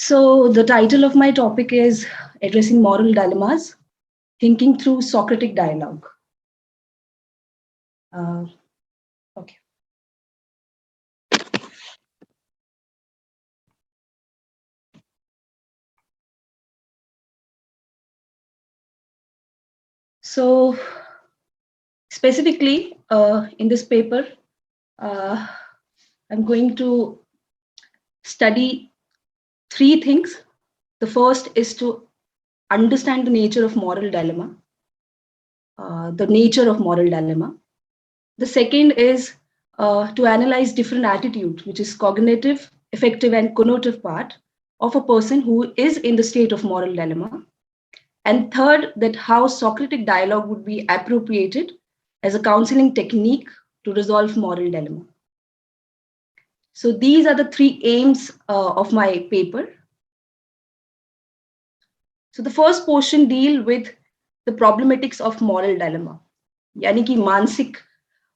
So the title of my topic is Addressing Moral Dilemmas, Thinking Through Socratic Dialogue. Okay. So specifically in this paper, I'm going to study three things. The first is to understand the nature of moral dilemma, the nature of moral dilemma. The second is to analyze different attitudes, which is cognitive, affective, and conative part of a person who is in the state of moral dilemma. And third, that how Socratic dialogue would be appropriated as a counseling technique to resolve moral dilemma. So these are the three aims of my paper. So the first portion deal with the problematics of moral dilemma, यानी कि मानसिक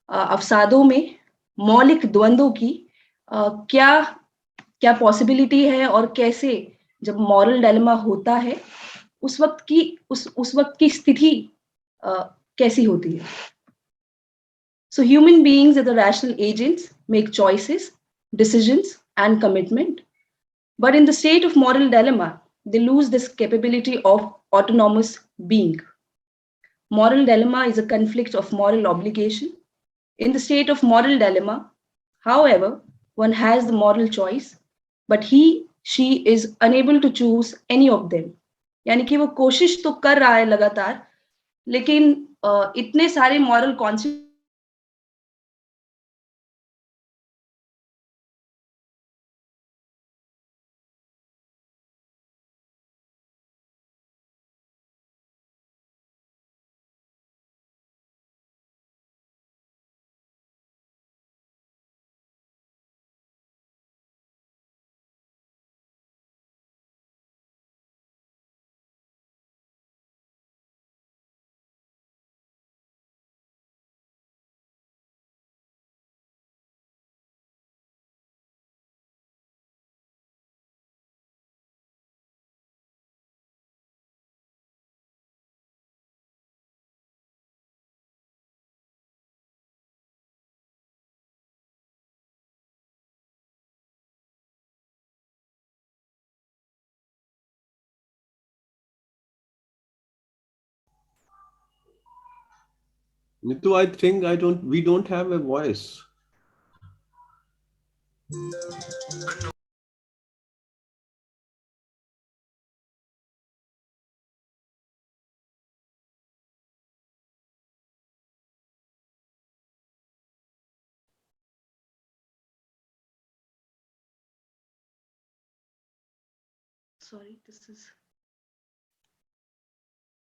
अवसादों में मौलिक द्वंद्वों की क्या क्या possibility है और कैसे जब मॉरल डायलेमा होता है उस वक्त की स्थिति कैसी होती है. So human beings are the rational agents, make choices, decisions and commitment. But in the state of moral dilemma, they lose this capability of autonomous being. Moral dilemma is a conflict of moral obligation. In the state of moral dilemma, however, one has the moral choice, but she is unable to choose any of them. यानी कि वो कोशिश तो कर रहा है लगातार, लेकिन इतने सारे moral consequences Neetu, I think we don't have a voice. Sorry,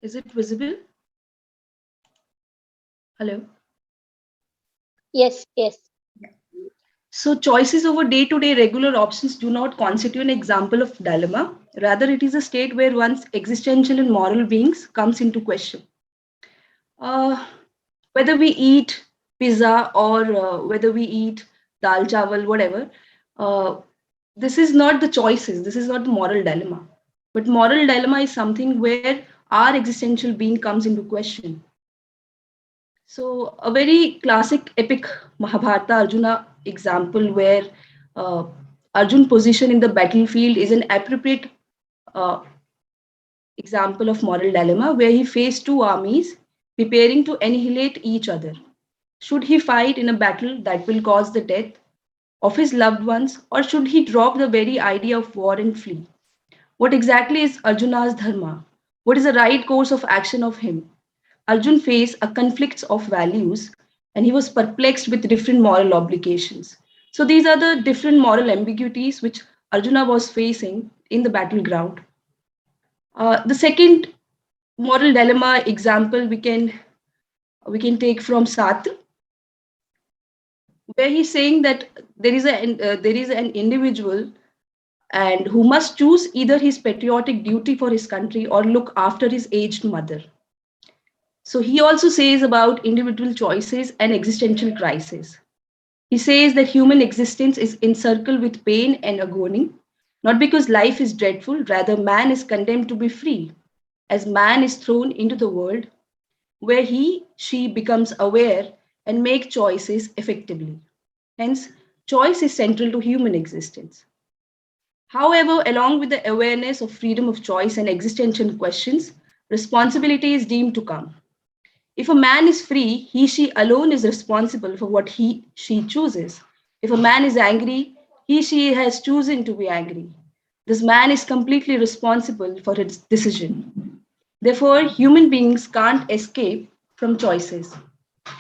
is it visible? Hello? Yes. So choices over day-to-day regular options do not constitute an example of dilemma. Rather, it is a state where one's existential and moral beings comes into question. Whether we eat pizza or whether we eat dal chawal, whatever, this is not the choices. This is not the moral dilemma. But moral dilemma is something where our existential being comes into question. So a very classic epic Mahabharata Arjuna example where Arjun position in the battlefield is an appropriate uh, example of moral dilemma where he faced two armies preparing to annihilate each other. Should he fight in a battle that will cause the death of his loved ones, or should he drop the very idea of war and flee? What exactly is Arjuna's dharma? What is the right course of action of him? Arjun faced a conflict of values and he was perplexed with different moral obligations. So these are the different moral ambiguities which Arjuna was facing in the battleground. The second moral dilemma example we can take from Sartre, where he's saying that there is an individual and who must choose either his patriotic duty for his country or look after his aged mother. So he also says about individual choices and existential crisis. He says that human existence is encircled with pain and agony. Not because life is dreadful, rather, man is condemned to be free, as man is thrown into the world where she becomes aware and make choices effectively. Hence, choice is central to human existence. However, along with the awareness of freedom of choice and existential questions, responsibility is deemed to come. If a man is free, she alone is responsible for what she chooses. If a man is angry, she has chosen to be angry. This man is completely responsible for his decision. Therefore, human beings can't escape from choices.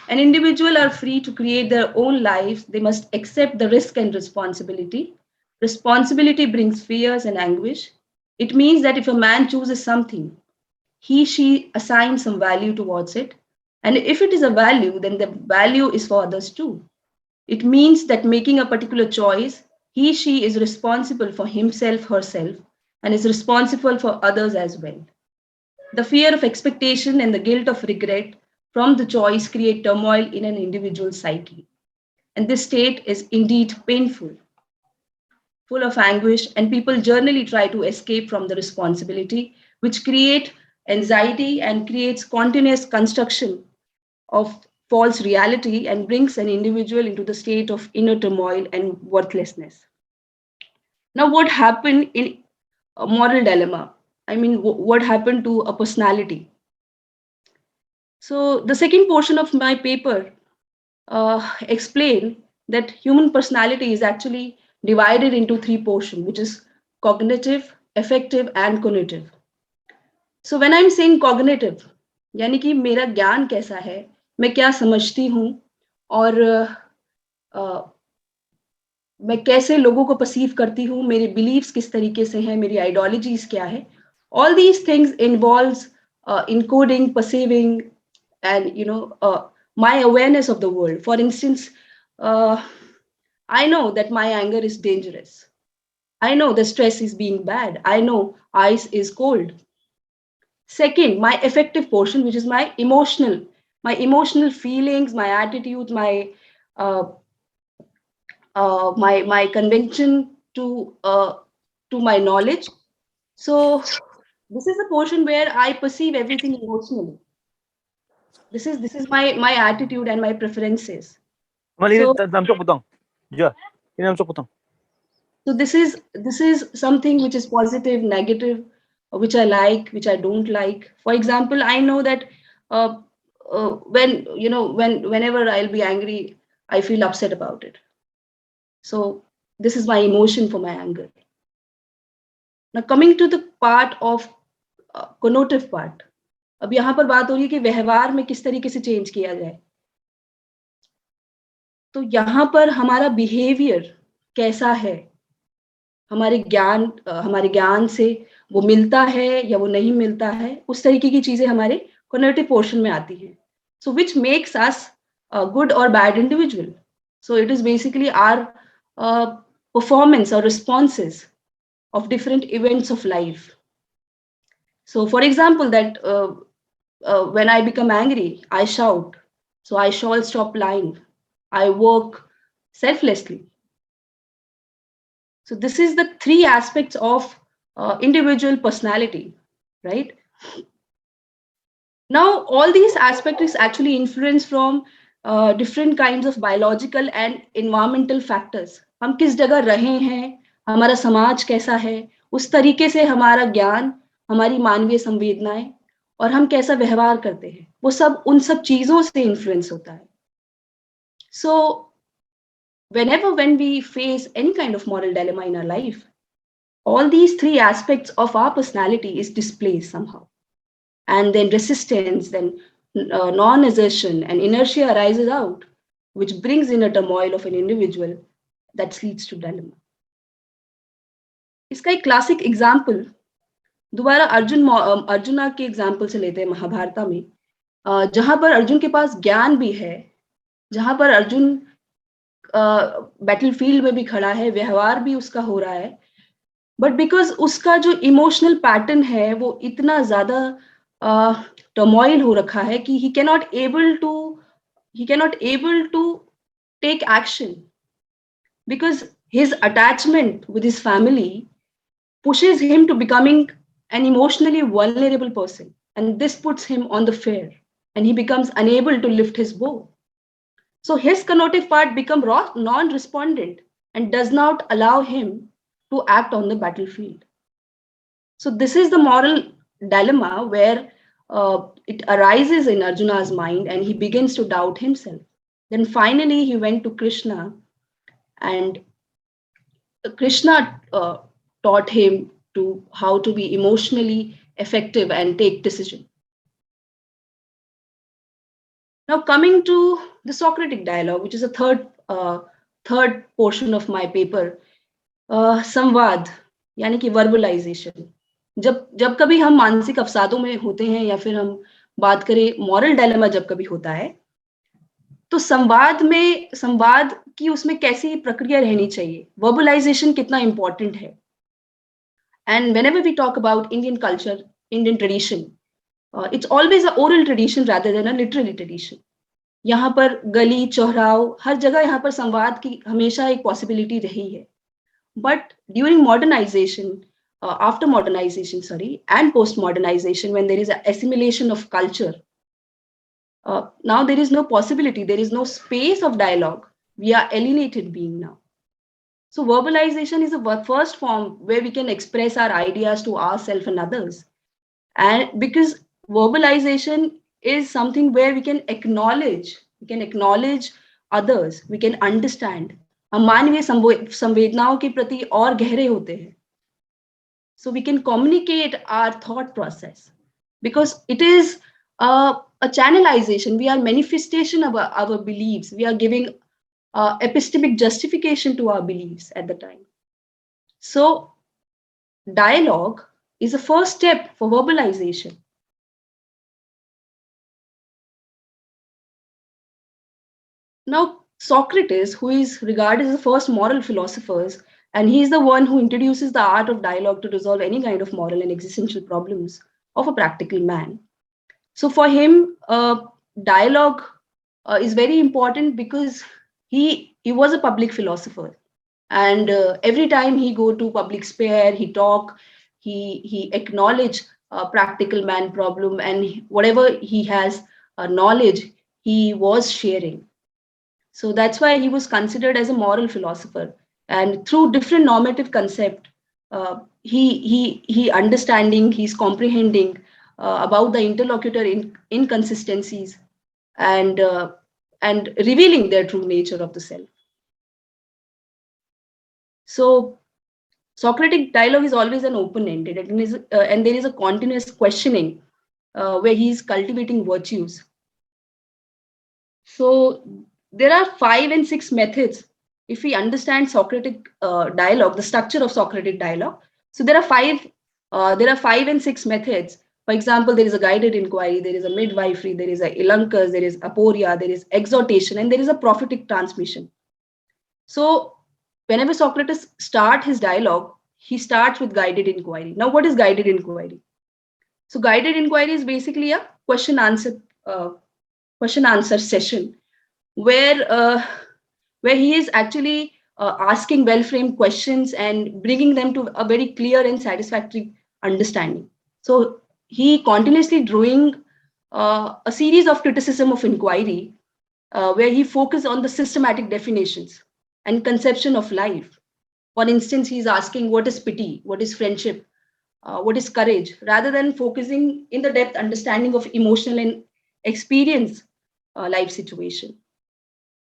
An individual are free to create their own lives. They must accept the risk and responsibility. Responsibility brings fears and anguish. It means that if a man chooses something, she assigns some value towards it. And if it is a value, then the value is for others too. It means that making a particular choice, she is responsible for himself, herself, and is responsible for others as well. The fear of expectation and the guilt of regret from the choice create turmoil in an individual's psyche. And this state is indeed painful, full of anguish, and people generally try to escape from the responsibility, which create anxiety and creates continuous construction of false reality and brings an individual into the state of inner turmoil and worthlessness. Now, what happened in a moral dilemma? I mean, what happened to a personality? So, the second portion of my paper explain that human personality is actually divided into three portions, which is cognitive, affective, and conative. So when I'm saying cognitive, यानी कि मेरा ज्ञान कैसा है, मैं क्या समझती हूँ और अ, मैं कैसे लोगों को परसीव करती हूँ, मेरे बिलीव्स किस तरीके से हैं, मेरी आइडियोलॉजीज क्या है, all these things involves encoding, perceiving, and my awareness of the world. For instance, uh, I know that my anger is dangerous. I know the stress is being bad. I know ice is cold. Second, my affective portion, which is my emotional feelings, my attitude, uh, my convention to my knowledge. So this is a portion where I perceive everything emotionally. This is my attitude and my preferences. Mali, So dalam sok potong. Ja, ini dalam sok potong. so this is something which is positive, negative, which I like, which I don't like. For example, I know that uh, whenever I'll be angry, I feel upset about it. So this is my emotion for my anger. Now coming to the part of connotative part. अब यहाँ पर बात हो रही है कि व्यवहार में किस तरीके से चेंज किया जाए. तो यहाँ पर हमारा बिहेवियर कैसा है, हमारे ज्ञान से वो मिलता है या वो नहीं मिलता है, उस तरीके की चीजें हमारे कॉग्निटिव पोर्शन में आती हैं. So which makes us good और bad individual. So it is basically our performance और responses of different events of life. So for example, that when I become angry, I shout. So I shall stop lying. I work selflessly. So this is the three aspects of individual personality, right? Now all these aspects is actually influenced from different kinds of biological and environmental factors. हम किस जगह रहे हैं, हमारा समाज कैसा है, उस तरीके से हमारा ज्ञान, हमारी मानवीय संवेदनाएं और हम कैसा व्यवहार करते हैं, वो सब उन सब चीजों से इन्फ्लुएंस होता है. So when we face any kind of moral dilemma in our life, all these three aspects of our personality is displayed somehow, and then resistance, then non-assertion and inertia arises out, which brings in a turmoil of an individual that leads to dilemma. इसका एक classic example दोबारा अर्जुना के example से लेते हैं महाभारता में, जहां पर अर्जुन के पास ज्ञान भी है, जहां पर अर्जुन बैटलफील्ड में भी खड़ा है, व्यवहार भी उसका हो रहा है, बट बिकॉज उसका जो इमोशनल पैटर्न है वो इतना ज्यादा टर्मोइल हो रखा है कि he cannot able to take action, because his attachment with his family pushes him to becoming an emotionally vulnerable person. And this puts him on the fair, and he becomes unable to lift his bow. So his conative part becomes non-respondent and does not allow him to act on the battlefield. So this is the moral dilemma where it arises in Arjuna's mind and he begins to doubt himself. Then finally he went to Krishna, and Krishna taught him to how to be emotionally effective and take decision. Now coming to the Socratic dialogue, which is a third portion of my paper, संवाद यानी कि वर्बलाइजेशन. जब जब कभी हम मानसिक अवसादों में होते हैं या फिर हम बात करें मॉरल डायलेमा जब कभी होता है, तो संवाद की उसमें कैसी प्रक्रिया रहनी चाहिए, वर्बलाइजेशन कितना इंपॉर्टेंट है. And whenever we talk about Indian culture, Indian tradition, it's always an oral tradition rather than a literary tradition. यहाँ पर गली चौराव हर जगह यहाँ पर संवाद की हमेशा एक पॉसिबिलिटी रही है. But during modernization, after modernization, and post-modernization, when there is an assimilation of culture, now there is no possibility, there is no space of dialogue. We are alienated being now. So verbalization is the first form where we can express our ideas to ourselves and others. And because verbalization is something where we can acknowledge others, we can understand. हम मानवीय संवेदनाओं के प्रति और गहरे होते हैं. So we can communicate our thought process because it is a channelization. We are manifestation of our beliefs. We are giving epistemic justification to our beliefs at the time. So dialogue is the first step for verbalization. Now, Socrates, who is regarded as the first moral philosopher, and he is the one who introduces the art of dialogue to resolve any kind of moral and existential problems of a practical man. So for him, dialogue is very important because he was a public philosopher, and every time he go to public sphere, he talk, he acknowledge a practical man problem, and whatever he has knowledge, he was sharing. So that's why he was considered as a moral philosopher. And through different normative concept, he understanding, he's comprehending about the interlocutor inconsistencies and revealing their true nature of the self. So Socratic dialogue is always an open-ended, and there is a continuous questioning where he's cultivating virtues. So there are 5 and 6 methods. If we understand Socratic dialogue, the structure of Socratic dialogue, so there are 5 and 6 methods. For example, there is a guided inquiry, there is a midwifery, there is a ilunkas, there is aporia, there is exhortation, and there is a prophetic transmission. So whenever Socrates starts his dialogue, he starts with guided inquiry. Now, what is guided inquiry? So guided inquiry is basically a question answer session where he is actually asking well-framed questions and bringing them to a very clear and satisfactory understanding. So he continuously drawing a series of criticism of inquiry where he focuses on the systematic definitions and conception of life. For instance, he's asking what is pity, what is friendship, what is courage, rather than focusing in the depth understanding of emotional and experience life situation.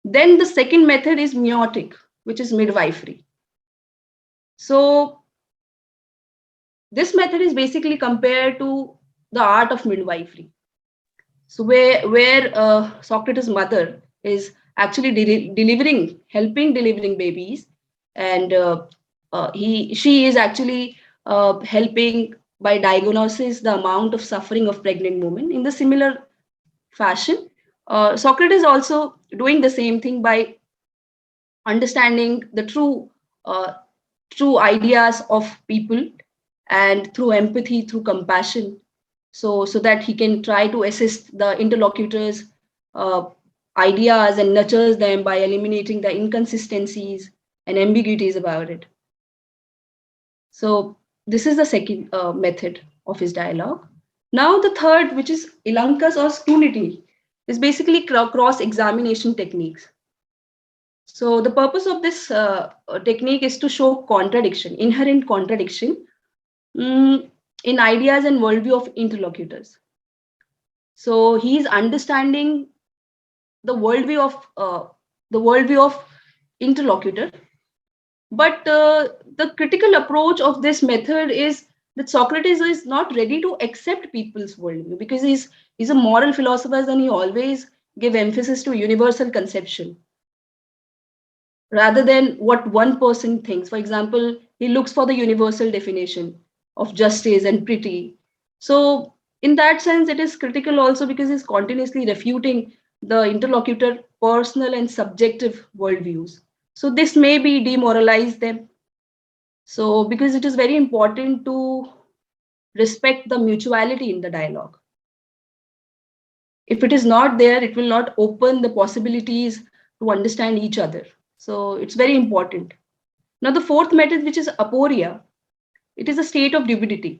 Then the second method is meiotic, which is midwifery. So this method is basically compared to the art of midwifery. So where Socrates' mother is actually helping delivering babies, and she is actually helping by diagnosis the amount of suffering of pregnant women. In the similar fashion, Socrates also doing the same thing by understanding the true ideas of people, and through empathy, through compassion, so that he can try to assist the interlocutors ideas and nurtures them by eliminating the inconsistencies and ambiguities about it. So this is the second method of his dialogue. Now the third, which is Ilankas or scrutiny, is basically cross-examination techniques. So the purpose of this technique is to show contradiction, inherent contradiction in ideas and worldview of interlocutors. So he's understanding the worldview of interlocutor. But the critical approach of this method is that Socrates is not ready to accept people's worldview because he's a moral philosopher and he always give emphasis to universal conception rather than what one person thinks. For example, he looks for the universal definition of justice and pity. So in that sense, it is critical also because he's continuously refuting the interlocutor personal and subjective worldviews. So this may be demoralize them. So because it is very important to respect the mutuality in the dialogue. If it is not there, it will not open the possibilities to understand each other. So it's very important. Now the fourth method, which is aporia, it is a state of dubidity.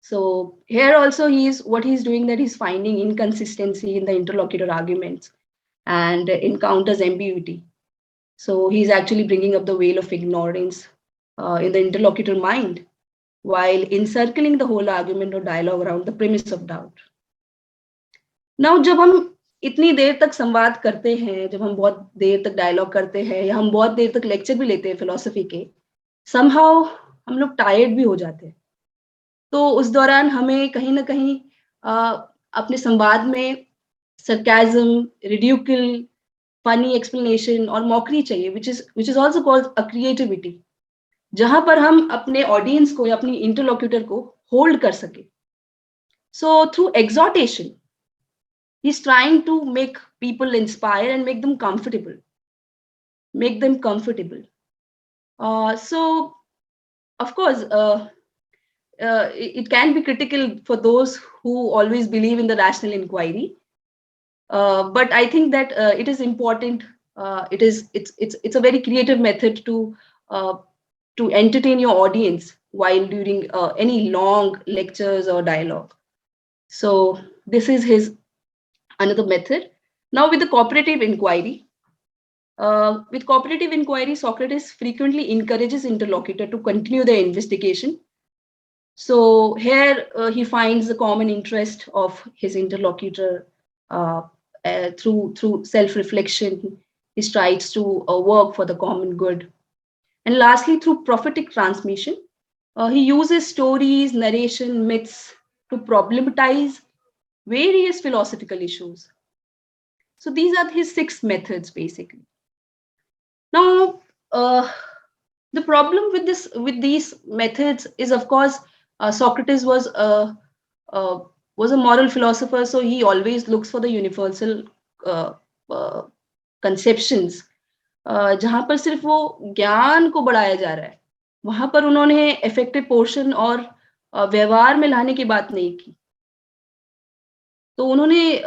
So here also what he's doing that he's finding inconsistency in the interlocutor arguments and encounters ambiguity. So he's actually bringing up the veil of ignorance in the interlocutor mind while encircling the whole argument or dialogue around the premise of doubt. Now जब हम इतनी देर तक संवाद करते हैं, जब हम बहुत देर तक डायलॉग करते हैं या हम बहुत देर तक लेक्चर भी लेते हैं फिलोसफी के, somehow हम लोग टायर्ड भी हो जाते हैं. तो उस दौरान हमें कहीं ना कहीं अपने संवाद में sarcasm, ridicule, funny explanation और मॉकरी चाहिए, which is also called a creativity, जहां पर हम अपने ऑडियंस को या अपनी इंटरलोक्यूटर को होल्ड कर सके. So through exhortation, he's trying to make people inspire and make them comfortable. So of course, it can be critical for those who always believe in the rational inquiry. But I think that it is important. It's a very creative method to entertain your audience while during any long lectures or dialogue. So this is his another method. Now with the cooperative inquiry. With cooperative inquiry, Socrates frequently encourages interlocutor to continue their investigation. So here he finds the common interest of his interlocutor through self-reflection. He strives to work for the common good. And lastly, through prophetic transmission, he uses stories, narration, myths to problematize various philosophical issues. So these are his 6 methods, basically. Now, the problem with these methods is, of course, Socrates was a moral philosopher, so he always looks for the universal conceptions. जहां पर सिर्फ वो ज्ञान को बढ़ाया जा रहा है, वहां पर उन्होंने effective portion और व्यवहार में लाने की बात नहीं की. तो उन्होंने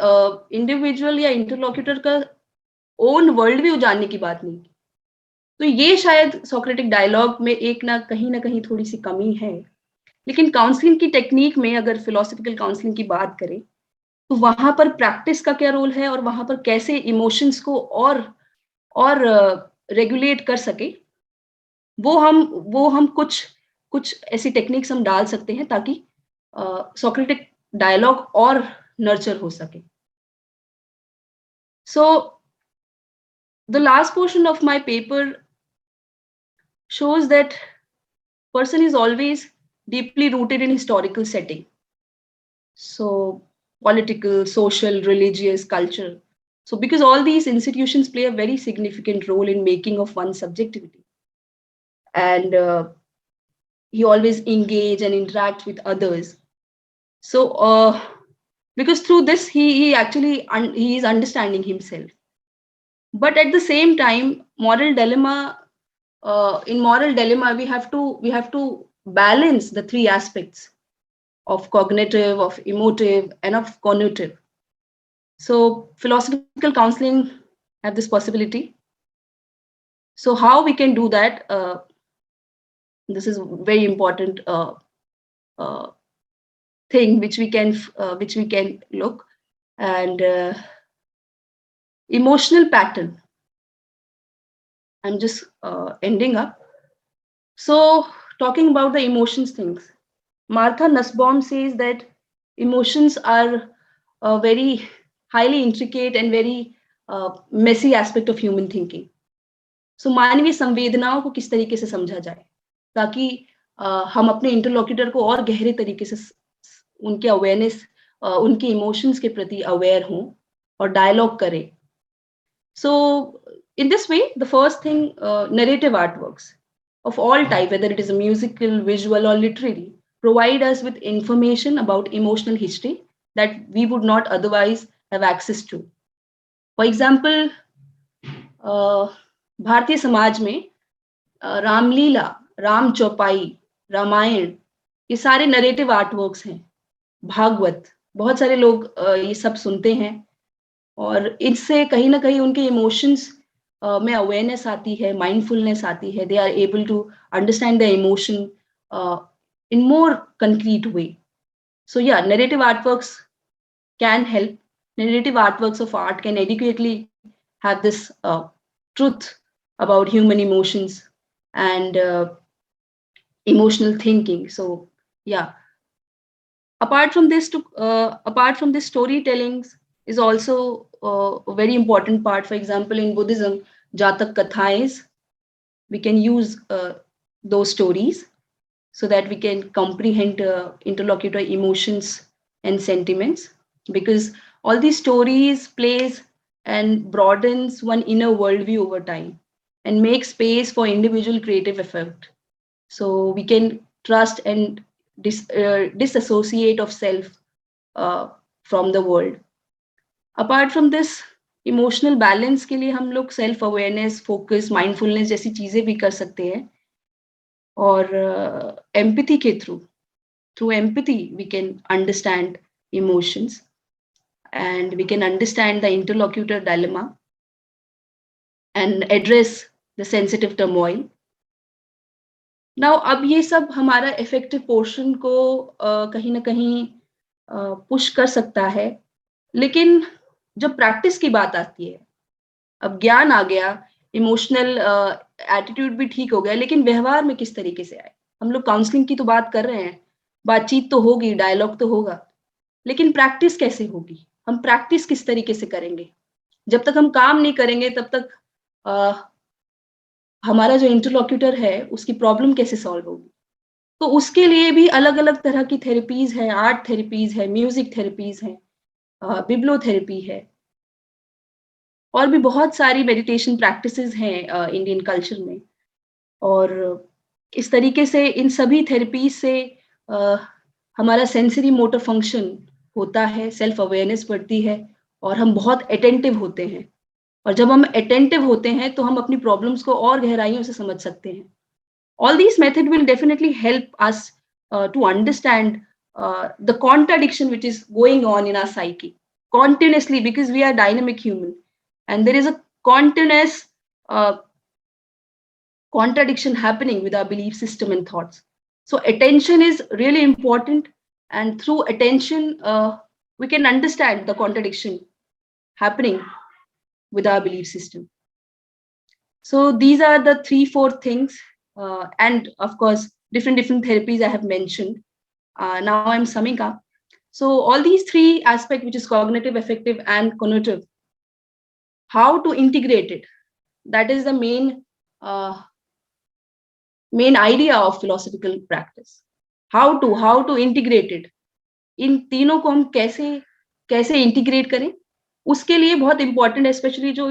इंडिविजुअल या इंटरलॉक्यूटर का ओन वर्ल्ड व्यू जानने की बात नहीं की. तो ये शायद सोक्रेटिक डायलॉग में एक ना कहीं थोड़ी सी कमी है. लेकिन काउंसलिंग की टेक्निक में अगर फिलोसफिकल काउंसलिंग की बात करें तो वहां पर प्रैक्टिस का क्या रोल है और वहां पर कैसे इमोशंस को और रेगुलेट कर सके, वो हम कुछ ऐसी टेक्निक्स हम डाल सकते हैं ताकि सोक्रेटिक डायलॉग और नर्चर हो सके. So the last portion of my paper shows that person is always deeply rooted in historical setting. So political, social, religious, culture. So because all these institutions play a very significant role in making of one's subjectivity. And he always engage and interact with others. So because through this, he is understanding himself. But at the same time, moral dilemma, in moral dilemma, we have to balance the 3 aspects of cognitive, of emotive, and of conative. So philosophical counseling have this possibility. So how we can do that? This is very important uh, thing which we can look. And emotional pattern. I'm just ending up. So talking about the emotions things, Martha Nussbaum says that emotions are a very highly intricate and very messy aspect of human thinking. So मानवीय संवेदनाओं को किस तरीके से समझा जाए ताकि हम अपने इंटरलोक्यूटर को और गहरे तरीके से उनके अवेयरनेस, उनके इमोशंस के प्रति अवेयर हों और डायलॉग करें. So in this way, the first thing, narrative artworks of all type, whether it is a musical, visual, or literary, provide us with information about emotional history that we would not otherwise have access to. For example, Bharatiya Samaj में रामलीला, राम चौपाई, रामायण, ये सारे narrative artworks हैं. भागवत, बहुत सारे लोग ये सब सुनते हैं और इससे कहीं ना कहीं उनके इमोशंस में अवेयरनेस आती है, माइंडफुलनेस आती है. They are able to understand the emotion in more concrete way. So yeah, narrative artworks can help. Narrative artworks of art can adequately have this truth about human emotions and emotional thinking. So yeah, apart from this, storytelling is also a very important part. For example, in Buddhism, Jatak Kathais, we can use those stories so that we can comprehend interlocutor emotions and sentiments, because all these stories plays and broadens one inner worldview over time and make space for individual creative effort. So we can trust and disassociate of self from the world. Apart from this, emotional balance के लिए हम लोग self awareness, focus, mindfulness जैसी चीजें भी कर सकते हैं. और एम्पैथी के through empathy we can understand emotions and we can understand the interlocutor dilemma and address the sensitive turmoil. Now अब ये सब हमारा effective portion को कहीं ना कहीं पुश कर सकता है, लेकिन जब प्रैक्टिस की बात आती है, अब ज्ञान आ गया, इमोशनल एटीट्यूड भी ठीक हो गया, लेकिन व्यवहार में किस तरीके से आए. हम लोग काउंसलिंग की तो बात कर रहे हैं, बातचीत तो होगी, डायलॉग तो होगा, लेकिन प्रैक्टिस कैसे होगी, हम प्रैक्टिस किस तरीके से करेंगे. जब तक हम काम नहीं करेंगे तब तक हमारा जो इंटरलॉक्यूटर है उसकी प्रॉब्लम कैसे सॉल्व होगी. तो उसके लिए भी अलग अलग तरह की थेरेपीज है, आर्ट थेरेपीज है, म्यूजिक थेरेपीज है, बिब्लोथेरेपी है, और भी बहुत सारी मेडिटेशन प्रैक्टिसेस हैं इंडियन कल्चर में. और इस तरीके से इन सभी थेरेपीज से हमारा सेंसरी मोटर फंक्शन होता है, सेल्फ अवेयरनेस बढ़ती है और हम बहुत अटेंटिव होते हैं. और जब हम अटेंटिव होते हैं तो हम अपनी प्रॉब्लम्स को और गहराइयों से समझ सकते हैं. All these methods will definitely help us to understand the contradiction which is going on in our psyche continuously, because we are dynamic human and there is a continuous contradiction happening with our belief system and thoughts. So attention is really important, and through attention we can understand the contradiction happening with our belief system. So these are the 3-4 things, and of course different therapies I have mentioned. Now I'm summing up. So all these 3 aspects, which is cognitive, affective, and conative, how to integrate it, that is the main idea of philosophical practice. How to integrate it, इन तीनों को हम कैसे integrate करें, उसके लिए बहुत important है, specially जो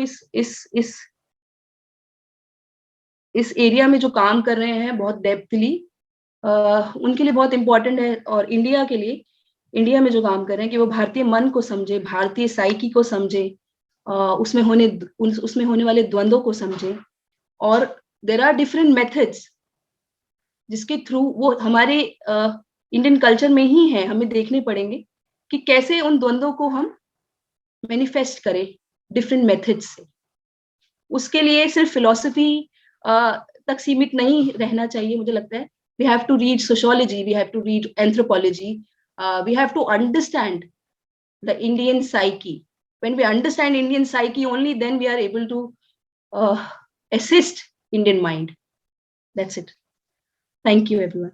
इस एरिया में जो काम कर रहे हैं बहुत डेप्थली, उनके लिए बहुत इंपॉर्टेंट है. और इंडिया के लिए, इंडिया में जो काम कर रहे हैं, कि वो भारतीय मन को समझे, भारतीय साइकी को समझे, उसमें होने वाले द्वंद्वों को समझे. और देयर आर डिफरेंट मेथड्स जिसके थ्रू वो हमारे इंडियन कल्चर में ही है, हमें देखने पड़ेंगे कि कैसे उन द्वंद्वों को हम मैनिफेस्ट करें डिफरेंट मेथड्स से. उसके लिए सिर्फ फिलॉसफी तक सीमित नहीं रहना चाहिए मुझे लगता है. We have to read sociology, we have to read anthropology, we have to understand the Indian psyche. When we understand Indian psyche, only then we are able to assist Indian mind. That's it. Thank you, everyone.